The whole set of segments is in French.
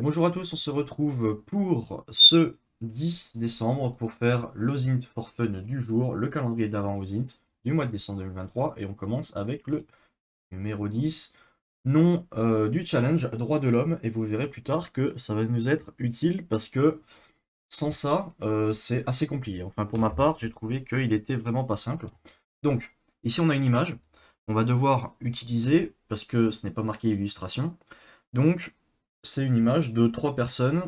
Et bonjour à tous, on se retrouve pour ce 10 décembre pour faire l'OSINT for Fun du jour, le calendrier d'avant OSINT du mois de décembre 2023 et on commence avec le numéro 10, nom du challenge droit de l'homme et vous verrez plus tard que ça va nous être utile parce que sans ça c'est assez compliqué. Enfin pour ma part j'ai trouvé qu'il était vraiment pas simple. Donc ici on a une image, on va devoir utiliser parce que ce n'est pas marqué illustration. Donc, c'est une image de trois personnes.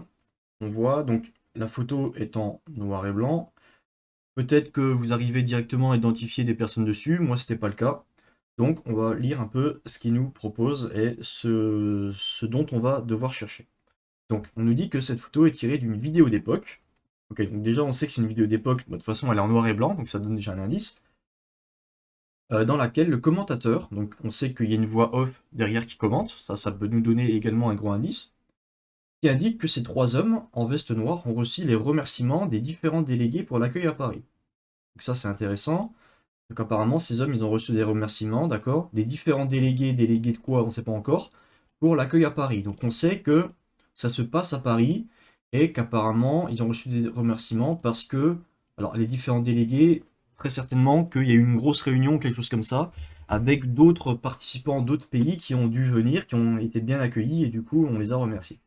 On voit donc la photo est en noir et blanc. Peut-être que vous arrivez directement à identifier des personnes dessus. Moi, c'était pas le cas. Donc, on va lire un peu ce qu'il nous propose et ce dont on va devoir chercher. Donc, on nous dit que cette photo est tirée d'une vidéo d'époque. Ok, donc déjà, on sait que c'est une vidéo d'époque. De toute façon, elle est en noir et blanc, donc ça donne déjà un indice. Dans laquelle le commentateur, donc on sait qu'il y a une voix off derrière qui commente. Ça peut nous donner également un gros indice qui indique que ces trois hommes en veste noire ont reçu les remerciements des différents délégués pour l'accueil à Paris. Donc ça c'est intéressant. Donc apparemment ces hommes ils ont reçu des remerciements, d'accord, des différents délégués, délégués de quoi on ne sait pas encore, pour l'accueil à Paris. Donc on sait que ça se passe à Paris et qu'apparemment ils ont reçu des remerciements parce que, alors les différents délégués, très certainement qu'il y a eu une grosse réunion, quelque chose comme ça, avec d'autres participants d'autres pays qui ont dû venir, qui ont été bien accueillis et du coup on les a remerciés.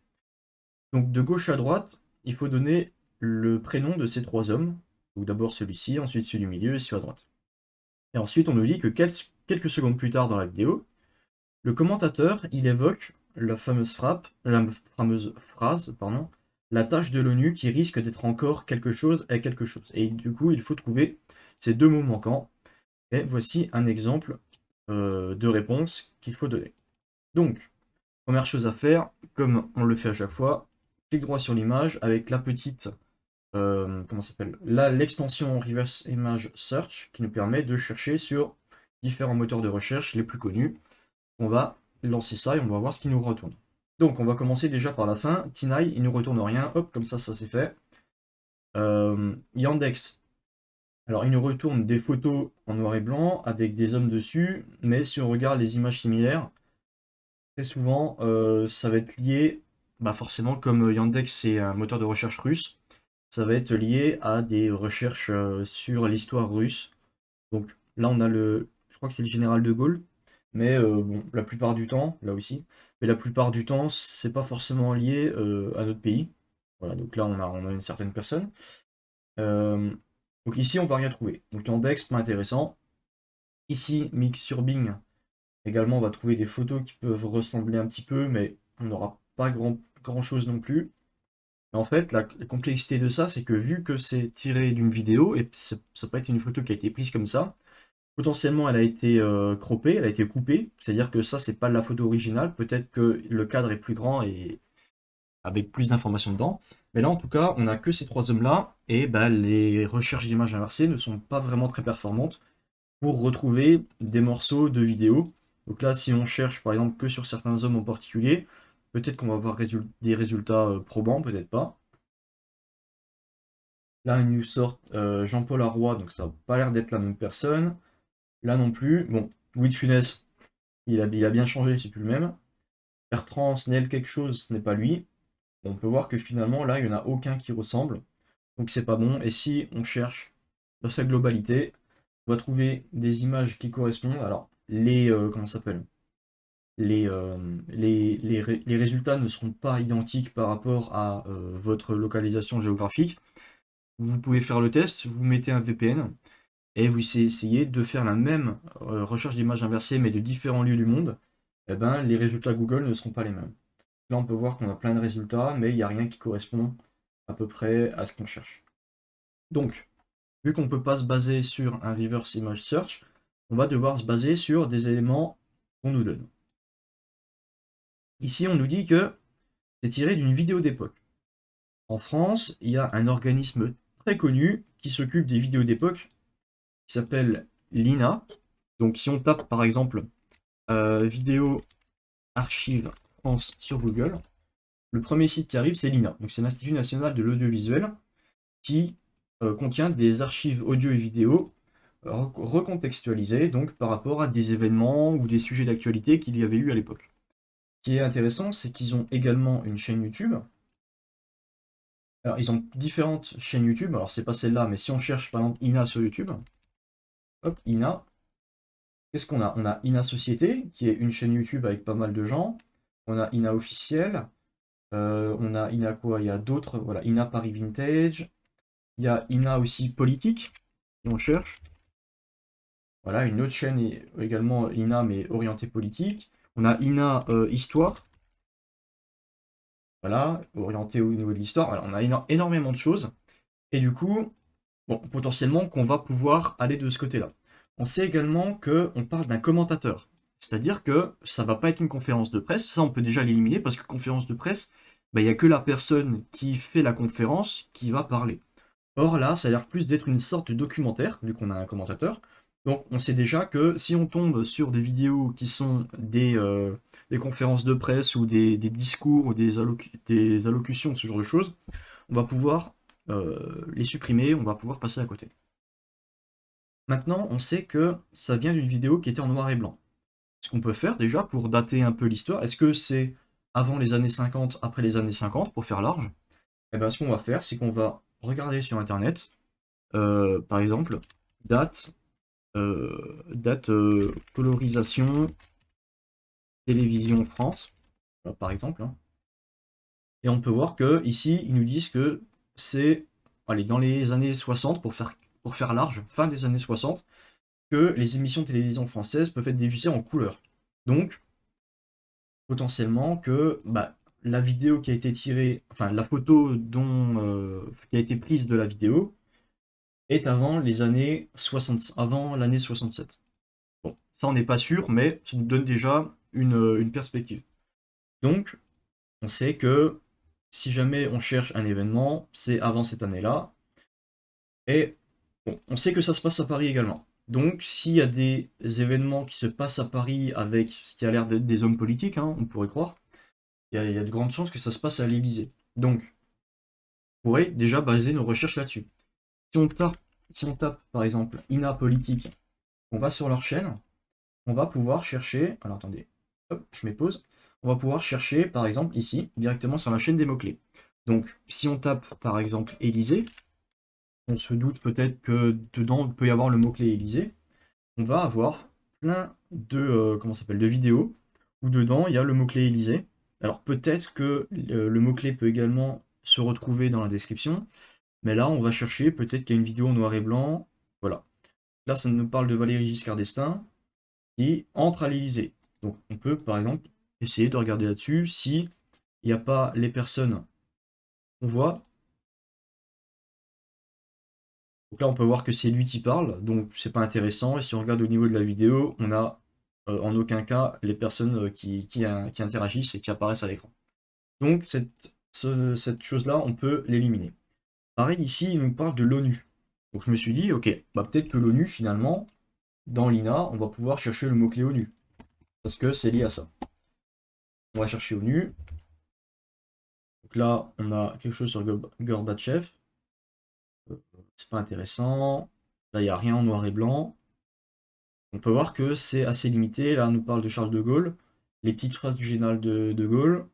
Donc de gauche à droite, il faut donner le prénom de ces trois hommes. Donc d'abord celui-ci, ensuite celui du milieu et celui à droite. Et ensuite on nous dit que quelques secondes plus tard dans la vidéo, le commentateur, il évoque la fameuse phrase, pardon, la tâche de l'ONU qui risque d'être encore quelque chose est quelque chose. Et du coup, il faut trouver ces deux mots manquants. Et voici un exemple de réponse qu'il faut donner. Donc, première chose à faire, comme on le fait à chaque fois, clic droit sur l'image avec la petite, comment ça s'appelle, là l'extension Reverse Image Search qui nous permet de chercher sur différents moteurs de recherche les plus connus. On va lancer ça et on va voir ce qui nous retourne. Donc on va commencer déjà par la fin. Tinai, il ne nous retourne rien. Hop, comme ça c'est fait. Yandex. Alors il nous retourne des photos en noir et blanc avec des hommes dessus, mais si on regarde les images similaires, très souvent, ça va être lié, bah forcément, comme Yandex c'est un moteur de recherche russe, ça va être lié à des recherches sur l'histoire russe. Donc là, on a je crois que c'est le général de Gaulle, mais bon, la plupart du temps, là aussi, mais la plupart du temps, c'est pas forcément lié à notre pays. Voilà, donc là, on a une certaine personne. Euh, donc ici, on va rien trouver. Donc Yandex, pas intéressant. Ici, Mix sur Bing, également, on va trouver des photos qui peuvent ressembler un petit peu, mais on n'aura pas grand chose non plus. En fait, la complexité de ça, c'est que vu que c'est tiré d'une vidéo, et ça peut être une photo qui a été prise comme ça, potentiellement elle a été croppée, elle a été coupée, c'est-à-dire que ça, c'est pas la photo originale, peut-être que le cadre est plus grand et avec plus d'informations dedans. Mais là, en tout cas, on n'a que ces trois hommes-là, et bah, les recherches d'images inversées ne sont pas vraiment très performantes pour retrouver des morceaux de vidéos. Donc là, si on cherche par exemple que sur certains hommes en particulier, peut-être qu'on va avoir des résultats probants, peut-être pas. Là, ils nous sortent Jean-Paul Arroy, donc ça n'a pas l'air d'être la même personne. Là non plus. Bon, Louis de Funès, il a bien changé, c'est plus le même. Bertrand Snell, quelque chose, ce n'est pas lui. On peut voir que finalement, là, il n'y en a aucun qui ressemble. Donc c'est pas bon. Et si on cherche dans sa globalité, on va trouver des images qui correspondent. Alors, comment ça s'appelle? Les résultats ne seront pas identiques par rapport à votre localisation géographique. Vous pouvez faire le test, vous mettez un VPN et vous essayez de faire la même recherche d'images inversées mais de différents lieux du monde. Eh ben, les résultats Google ne seront pas les mêmes. Là, on peut voir qu'on a plein de résultats, mais il n'y a rien qui correspond à peu près à ce qu'on cherche. Donc, vu qu'on ne peut pas se baser sur un reverse image search, on va devoir se baser sur des éléments qu'on nous donne. Ici, on nous dit que c'est tiré d'une vidéo d'époque. En France, il y a un organisme très connu qui s'occupe des vidéos d'époque, qui s'appelle l'INA. Donc si on tape par exemple vidéo archive France sur Google, le premier site qui arrive c'est l'INA. Donc c'est l'Institut national de l'audiovisuel qui contient des archives audio et vidéo recontextualisées donc par rapport à des événements ou des sujets d'actualité qu'il y avait eu à l'époque. qui est intéressant, c'est qu'ils ont également une chaîne YouTube. Alors, ils ont différentes chaînes YouTube. Alors, c'est pas celle-là, mais si on cherche par exemple INA sur YouTube, hop, INA, qu'est-ce qu'on a? On a INA Société, qui est une chaîne YouTube avec pas mal de gens. On a INA Officiel. On a INA quoi? Il y a d'autres. Voilà, INA Paris Vintage. Il y a INA aussi Politique, si on cherche. Voilà, une autre chaîne également INA, mais orientée politique. On a INA Histoire. Voilà, orientée au niveau de l'histoire. Voilà, on a énormément de choses. Et du coup, bon, potentiellement qu'on va pouvoir aller de ce côté-là. On sait également qu'on parle d'un commentateur. C'est-à-dire que ça va pas être une conférence de presse. Ça, on peut déjà l'éliminer parce que conférence de presse, bah, il n'y a que la personne qui fait la conférence qui va parler. Or là, ça a l'air plus d'être une sorte de documentaire, vu qu'on a un commentateur. Donc on sait déjà que si on tombe sur des vidéos qui sont des conférences de presse ou des discours ou des allocutions, ce genre de choses, on va pouvoir les supprimer, on va pouvoir passer à côté. Maintenant, on sait que ça vient d'une vidéo qui était en noir et blanc. Ce qu'on peut faire déjà pour dater un peu l'histoire, est-ce que c'est avant les années 50, après les années 50, pour faire large? Eh bien, ce qu'on va faire, c'est qu'on va regarder sur Internet, par exemple, date, colorisation, télévision France, par exemple, hein. Et on peut voir que ici, ils nous disent que c'est, allez, dans les années 60, pour faire large, fin des années 60, que les émissions de télévision françaises peuvent être diffusées en couleur. Donc, potentiellement que bah, la vidéo qui a été tirée, enfin la photo qui a été prise de la vidéo est avant les années 60, avant l'année 67. Bon, ça on n'est pas sûr, mais ça nous donne déjà une perspective. Donc, on sait que si jamais on cherche un événement, c'est avant cette année-là. Et bon, on sait que ça se passe à Paris également. Donc, s'il y a des événements qui se passent à Paris avec ce qui a l'air d'être des hommes politiques, hein, on pourrait croire, il y a de grandes chances que ça se passe à l'Élysée. Donc, on pourrait déjà baser nos recherches là-dessus. Si on tape, par exemple, INA Politique, on va sur leur chaîne, on va pouvoir chercher. Alors attendez, hop, je mets pause. On va pouvoir chercher, par exemple, ici, directement sur la chaîne des mots-clés. Donc, si on tape, par exemple, Élysée, on se doute peut-être que dedans, il peut y avoir le mot-clé Élysée. On va avoir plein de, de vidéos où dedans, il y a le mot-clé Élysée. Alors, peut-être que le mot-clé peut également se retrouver dans la description. Mais là, on va chercher, peut-être qu'il y a une vidéo en noir et blanc. Voilà. Là, ça nous parle de Valéry Giscard d'Estaing qui entre à l'Élysée. Donc, on peut, par exemple, essayer de regarder là-dessus si il n'y a pas les personnes qu'on voit. Donc là, on peut voir que c'est lui qui parle, donc c'est pas intéressant. Et si on regarde au niveau de la vidéo, on a en aucun cas les personnes qui interagissent et qui apparaissent à l'écran. Donc, cette chose-là, on peut l'éliminer. Pareil, ici, il nous parle de l'ONU. Donc, je me suis dit, ok, bah, peut-être que l'ONU, finalement, dans l'INA, on va pouvoir chercher le mot-clé ONU. Parce que c'est lié à ça. On va chercher ONU. Donc là, on a quelque chose sur Gorbatchev. C'est pas intéressant. Là, il n'y a rien en noir et blanc. On peut voir que c'est assez limité. Là, on nous parle de Charles de Gaulle. Les petites phrases du général de Gaulle.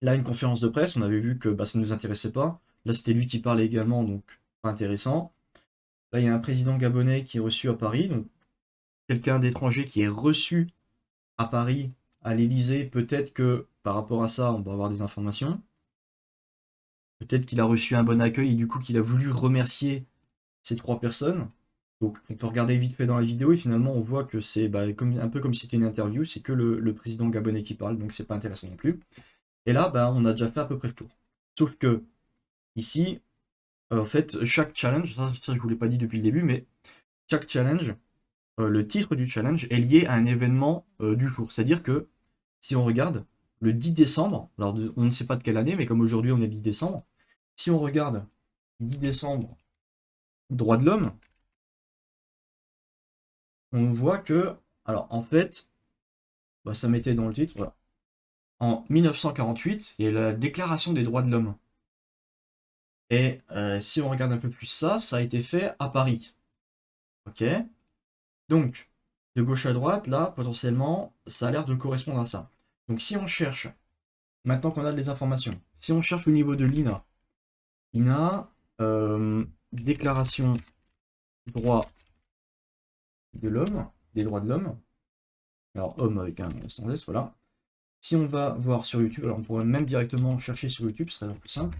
Là, une conférence de presse. On avait vu que bah, ça ne nous intéressait pas. Là, c'était lui qui parlait également, donc pas intéressant. Là, il y a un président gabonais qui est reçu à Paris. Donc, quelqu'un d'étranger qui est reçu à Paris, à l'Élysée, peut-être que par rapport à ça, on va avoir des informations. Peut-être qu'il a reçu un bon accueil et du coup qu'il a voulu remercier ces trois personnes. Donc on peut regarder vite fait dans la vidéo et finalement on voit que c'est bah, un peu comme si c'était une interview, c'est que le président gabonais qui parle, donc c'est pas intéressant non plus. Et là, bah, on a déjà fait à peu près le tour. Sauf que ici, en fait, chaque challenge, ça je vous l'ai pas dit depuis le début, mais chaque challenge, le titre du challenge est lié à un événement du jour. C'est-à-dire que si on regarde le 10 décembre, alors on ne sait pas de quelle année, mais comme aujourd'hui on est le 10 décembre, si on regarde 10 décembre, droits de l'homme, on voit que, alors en fait, bah, ça mettait dans le titre, voilà. En 1948, il y a la Déclaration des droits de l'homme. Et si on regarde un peu plus ça, ça a été fait à Paris. Ok? Donc, de gauche à droite, là, potentiellement, ça a l'air de correspondre à ça. Donc si on cherche, maintenant qu'on a les informations, si on cherche au niveau de l'INA, INA, déclaration droit de l'homme, des droits de l'homme, alors homme avec un sans S, voilà. Si on va voir sur YouTube, alors on pourrait même directement chercher sur YouTube, ce serait plus simple.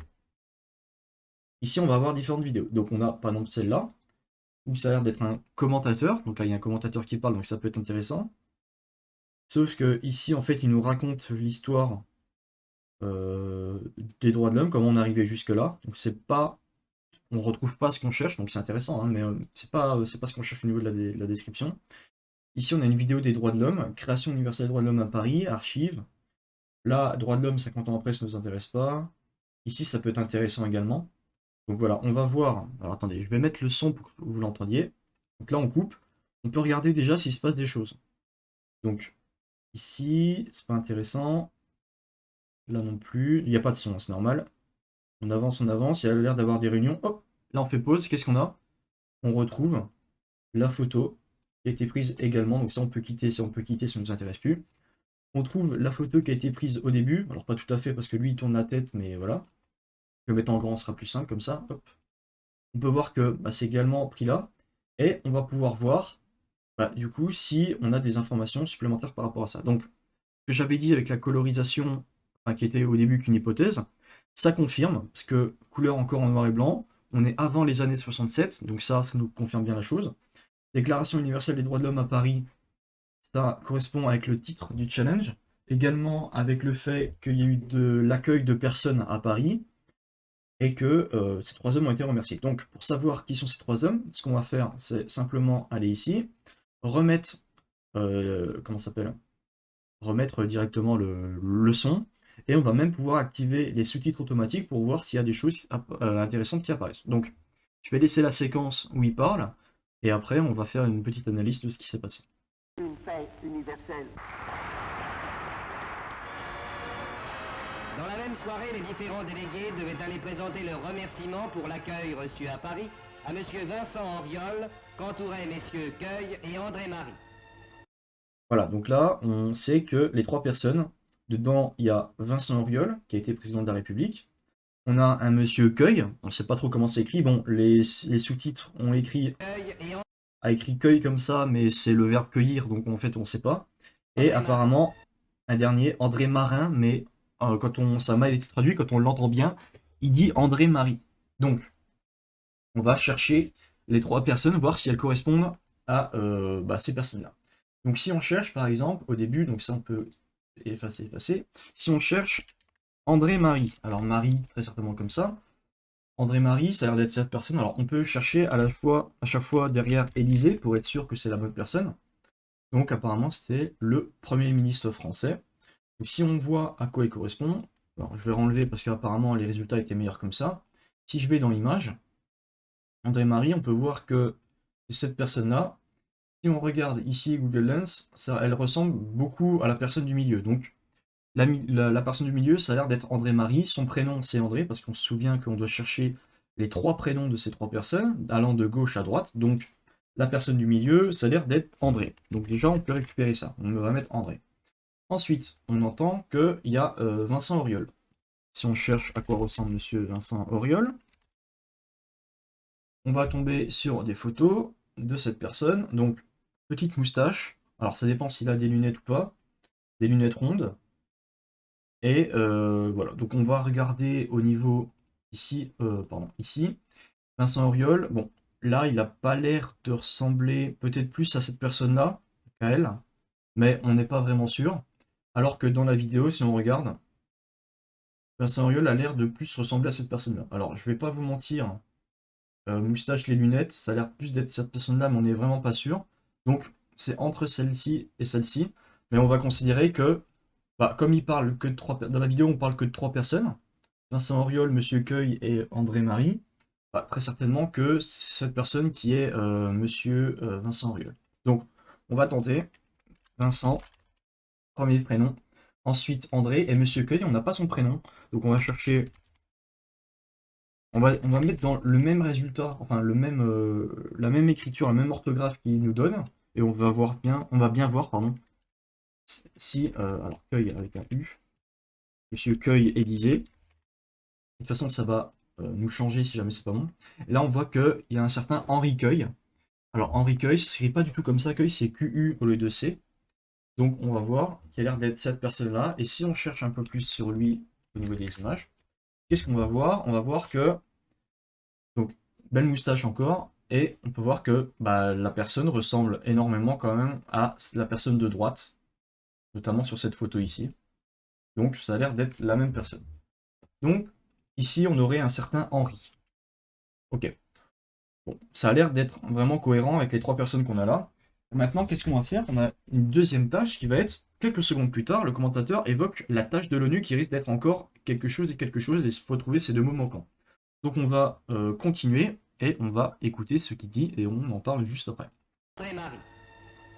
Ici, on va avoir différentes vidéos. Donc on a par exemple celle-là, où ça a l'air d'être un commentateur. Donc là, il y a un commentateur qui parle, donc ça peut être intéressant. Sauf que ici, en fait, il nous raconte l'histoire des droits de l'homme, comment on est arrivé jusque-là. Donc c'est pas, on retrouve pas ce qu'on cherche, donc c'est intéressant, hein, mais c'est pas ce qu'on cherche au niveau de la description. Ici, on a une vidéo des droits de l'homme, création universelle des droits de l'homme à Paris, archives. Là, droits de l'homme, 50 ans après, ça ne nous intéresse pas. Ici, ça peut être intéressant également. Donc voilà, on va voir. Alors attendez, je vais mettre le son pour que vous l'entendiez. Donc là, on coupe. On peut regarder déjà s'il se passe des choses. Donc ici, c'est pas intéressant. Là non plus. Il n'y a pas de son, c'est normal. On avance, on avance. Il y a l'air d'avoir des réunions. Hop, là on fait pause. Qu'est-ce qu'on a? On retrouve la photo qui a été prise également. Donc ça, on peut quitter si on peut quitter, ça ne nous intéresse plus. On trouve la photo qui a été prise au début. Alors pas tout à fait parce que lui, il tourne la tête, mais voilà. Je vais mettre en grand, ce sera plus simple comme ça. Hop. On peut voir que c'est également pris là. Et on va pouvoir voir, du coup, si on a des informations supplémentaires par rapport à ça. Donc, ce que j'avais dit avec la colorisation, qui était au début qu'une hypothèse, ça confirme, parce que couleur encore en noir et blanc, on est avant les années 67, donc ça nous confirme bien la chose. Déclaration universelle des droits de l'homme à Paris, ça correspond avec le titre du challenge, également avec le fait qu'il y a eu de l'accueil de personnes à Paris, et que ces 3 hommes ont été remerciés. Donc, pour savoir qui sont ces 3 hommes, ce qu'on va faire, c'est simplement aller ici, remettre, comment ça s'appelle? Remettre directement le son, et on va même pouvoir activer les sous-titres automatiques pour voir s'il y a des choses intéressantes qui apparaissent. Donc, je vais laisser la séquence où il parle, et après, on va faire une petite analyse de ce qui s'est passé. Une fête universelle. Dans la même soirée, les différents délégués devaient aller présenter leurs remerciements pour l'accueil reçu à Paris à M. Vincent Auriol, qu'entouraient messieurs Cueil et André Marie. Voilà, donc là, on sait que les 3 personnes, dedans, il y a Vincent Auriol, qui a été président de la République. On a un monsieur Cueil, on ne sait pas trop comment c'est écrit. Bon, les sous-titres ont écrit, a écrit cueil comme ça, mais c'est le verbe cueillir, donc en fait, on ne sait pas. Et apparemment, un dernier, André Marin, mais ça m'a été traduit, quand on l'entend bien, il dit André Marie. Donc, on va chercher les 3 personnes, voir si elles correspondent à ces personnes-là. Donc si on cherche par exemple au début, donc ça on peut effacer, si on cherche André Marie, alors Marie très certainement comme ça, André Marie ça a l'air d'être cette personne, alors on peut chercher à chaque fois derrière Élysée pour être sûr que c'est la bonne personne, donc apparemment c'était le Premier ministre français. Donc si on voit à quoi il correspond, alors je vais renlever parce qu'apparemment les résultats étaient meilleurs comme ça, si je vais dans Images, André Marie, on peut voir que cette personne-là, si on regarde ici Google Lens, elle ressemble beaucoup à la personne du milieu. Donc la personne du milieu, ça a l'air d'être André Marie. Son prénom, c'est André, parce qu'on se souvient qu'on doit chercher les 3 prénoms de ces 3 personnes, allant de gauche à droite. Donc la personne du milieu, ça a l'air d'être André. Donc déjà, on peut récupérer ça. On va mettre André. Ensuite, on entend qu'il y a Vincent Auriol. Si on cherche à quoi ressemble monsieur Vincent Auriol, on va tomber sur des photos de cette personne. Donc, petite moustache. Alors, ça dépend s'il a des lunettes ou pas. Des lunettes rondes. Et voilà. Donc, on va regarder au niveau ici. Ici. Vincent Auriol. Bon, là, il n'a pas l'air de ressembler peut-être plus à cette personne-là qu'à elle. Mais on n'est pas vraiment sûr. Alors que dans la vidéo, si on regarde, Vincent Auriol a l'air de plus ressembler à cette personne-là. Alors, je vais pas vous mentir. Moustache, les lunettes, ça a l'air plus d'être cette personne-là, mais on n'est vraiment pas sûr. Donc, c'est entre celle-ci et celle-ci. Mais on va considérer que, comme il parle que de 3 dans la vidéo, on parle que de 3 personnes, Vincent Auriol, Monsieur Cueil et André Marie, très certainement que c'est cette personne qui est Monsieur Vincent Auriol. Donc, on va tenter Vincent, premier prénom. Ensuite, André et Monsieur Cueil, on n'a pas son prénom. Donc, on va chercher. On va mettre dans le même résultat, enfin la même écriture, la même orthographe qu'il nous donne, et on va bien voir, pardon, si, alors Cueil avec un U, Monsieur Cueil Élysée, de toute façon ça va nous changer si jamais c'est pas bon. Et là on voit qu'il y a un certain Henri Cueil. Alors Henri Cueil, ça s'écrit pas du tout comme ça, Cueil c'est QU au lieu de C. Donc on va voir qu'il a l'air d'être cette personne-là. Et si on cherche un peu plus sur lui au niveau des images, qu'est-ce qu'on va voir? On va voir que, donc, belle moustache encore, et on peut voir que bah, la personne ressemble énormément quand même à la personne de droite, notamment sur cette photo ici. Donc ça a l'air d'être la même personne. Donc ici on aurait un certain Henri. Ok. Bon, ça a l'air d'être vraiment cohérent avec les trois personnes qu'on a là. Maintenant, qu'est-ce qu'on va faire? On a une deuxième tâche qui va être, quelques secondes plus tard, le commentateur évoque la tâche de l'ONU qui risque d'être encore quelque chose, et il faut trouver ces deux mots manquants. Donc on va continuer et on va écouter ce qu'il dit et on en parle juste après. André-Marie.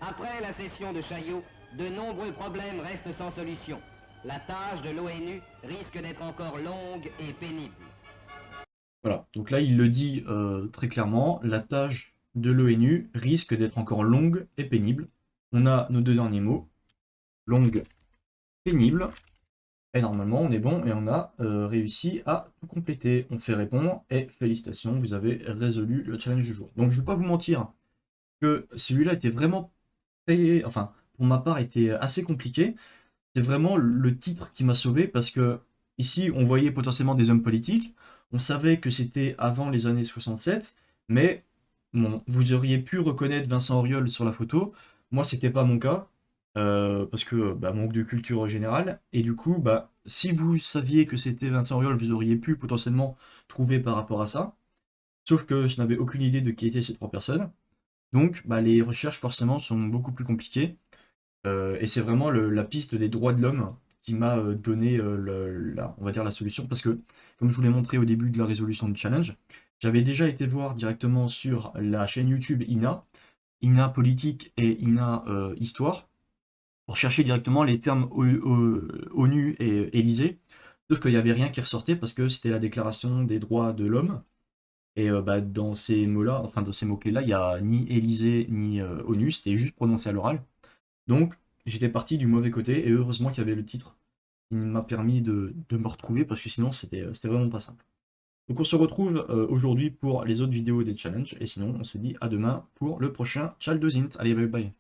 Après la session de Chaillot, de nombreux problèmes restent sans solution. La tâche de l'ONU risque d'être encore longue et pénible. Voilà, donc là il le dit très clairement, la tâche de l'ONU risque d'être encore longue et pénible. On a nos deux derniers mots, longue, pénible, et normalement on est bon et on a réussi à tout compléter. On fait répondre et félicitations, vous avez résolu le challenge du jour. Donc je ne vais pas vous mentir que celui-là était vraiment très, enfin pour ma part était assez compliqué. C'est vraiment le titre qui m'a sauvé parce que ici on voyait potentiellement des hommes politiques, on savait que c'était avant les années 67, mais bon, vous auriez pu reconnaître Vincent Auriol sur la photo. Moi c'était pas mon cas parce que bah, manque de culture générale et du coup bah si vous saviez que c'était Vincent Auriol, vous auriez pu potentiellement trouver par rapport à ça. Sauf que je n'avais aucune idée de qui étaient ces trois personnes. Donc bah, les recherches forcément sont beaucoup plus compliquées. Et c'est vraiment la piste des droits de l'homme qui m'a donné on va dire la solution. Parce que, comme je vous l'ai montré au début de la résolution du challenge, j'avais déjà été voir directement sur la chaîne YouTube INA Politique et INA Histoire, pour chercher directement les termes ONU et Élysée. Sauf qu'il n'y avait rien qui ressortait parce que c'était la déclaration des droits de l'homme. Et bah, dans ces mots-là, enfin dans ces mots-clés-là, il n'y a ni Élysée ni ONU, c'était juste prononcé à l'oral. Donc, j'étais parti du mauvais côté, et heureusement qu'il y avait le titre qui m'a permis de me retrouver, parce que sinon, c'était vraiment pas simple. Donc, on se retrouve aujourd'hui pour les autres vidéos des challenges, et sinon, on se dit à demain pour le prochain Challenge Allez, bye bye.